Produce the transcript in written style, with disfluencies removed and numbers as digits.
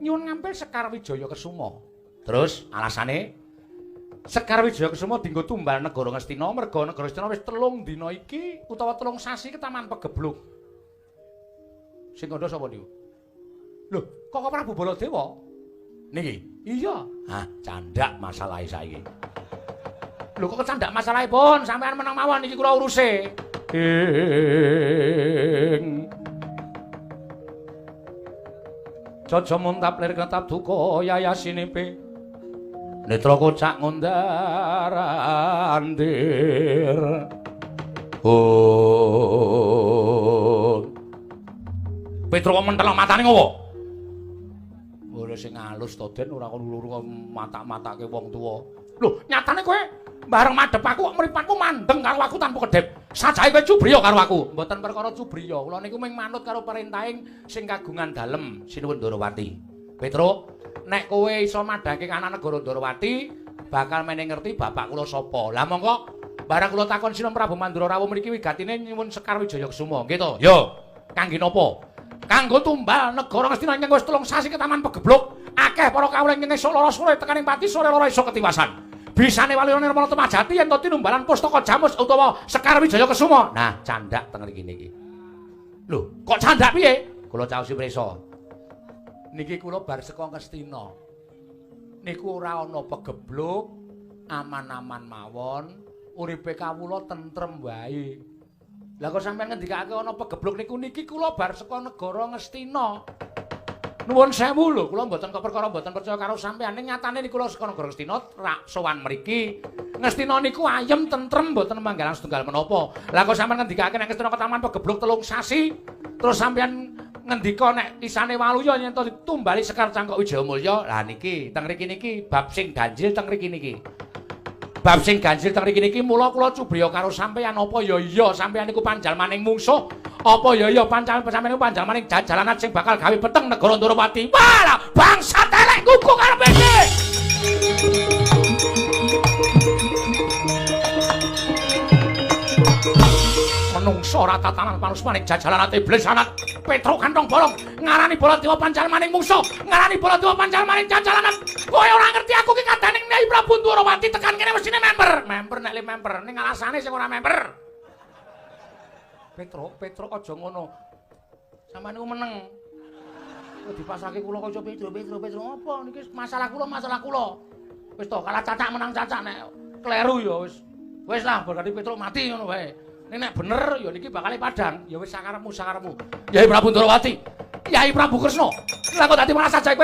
nyuwun ngambil Sekar Wijaya Kesuma. Terus alasane Sekar Wijaya Kesuma dienggo tumbal negara Ngastina merga negara Ngastina wis 3 dina iki utawa 3 sasi ketaman pegebluk. Sing kandha sapa niku? Lho, kok Prabu Baladewa? Niki. Iya. Hah, candak masalahe saiki. Lho kok candak masalahipun? Sampeyan meneng mawon iki kula uruse. Jaja muntap lir ketap duka yayasinipe. Netra kocak ngundarandir. Oh. Petro kok mentelok matane ngopo? Ora sing alus to Den ora kon luru matak-matake wong tuwa. Lho, nyatane kowe bareng madhep aku kok mripatku mandeng karo aku tanpa kedhep. Sajahe kowe cubriya karo aku. Mboten perkara cubriya, kula niku mung manut karo perintahing sing kagungan dalem Sinuwun Ndarawati. Petro, nek kowe iso madhake kana negara Ndarawati, bakal meneh ngerti bapak kula sapa. Lah mongko bareng kula takon Sinuwun Prabu Mandura Rawuh mriki wigatine nyuwun Sekar Wijaya Kesuma. Nggih to? Yo. Kangge napa? Kanggo tumbal negara Ngastina ingkang wis 3 sasi ketaman pegebluk, akeh para kawula ingkang esuk lara sore tekaning pati sore lara iso ketiwasan. Bisane walirane Nirmala Tumajati yen to tinumbalan Pustaka Jamus utawa Sekar Wijaya Kesuma. Nah, candak teng mriki niki. Lho, kok candak piye? Kula caosi prisa. Niki kula bar saka Ngastina. Niku ora ana pegebluk, aman-aman mawon, uripe kawula tentrem wae. Lah kok sampeyan ngendikake ana pegebluk niku niki kula bar saka negara Ngastina. Nuwun sewu lho, kula mboten kok perkara mboten percaya karo sampeyan. Ning nyatane niku kula saka negara Ngastina rak sowan mriki. Ngastina niku ayem tentrem mboten manggalang setunggal menapa. Lah kok sampeyan ngendikake nek Ngastina ketaman pegebluk 3 sasi, terus sampeyan ngendika nek isane waluya yen to ditumbali Sekar Cangkok Wijaya Mulya. Lah niki teng mriki niki bab sing ganjil teng mriki niki. Bab sing ganjil teng mriki niki mula kula cubriya karo sampeyan apa ya iya sampeyan niku panjalmaning mungsuh apa ya iya sampeyan niku panjalmaning jajalanan sing bakal gawe peteng negara Ndarawati. Wah, bangsa telek kuku karepe iki. Menungso ora tatanan panusmaning jajalanan iblis sanat Petro kantong bolong ngarani Baladewa panjalmaning mungsuh ngarani Baladewa panjalmaning jajalanan. Kowe ora ngerti aku ki kadaning Nyai Prabu Ndarawati tekan kene mesine member nek le member ning alasane sing ora member. Petro aja ngono. Sampeyan niku meneng. Kok dipasake kula kaya Petro apa niki masalah kula. Wis to kalah cacak menang cacak nek kleru ya wis. Wis lah berarti Petro mati ngono wae. Nek bener ya niki bakal padhang. Ya wis sakarepmu. Yai Prabu Ndarawati, Yai Prabu Kresna. Lah kok dadi malah sajahe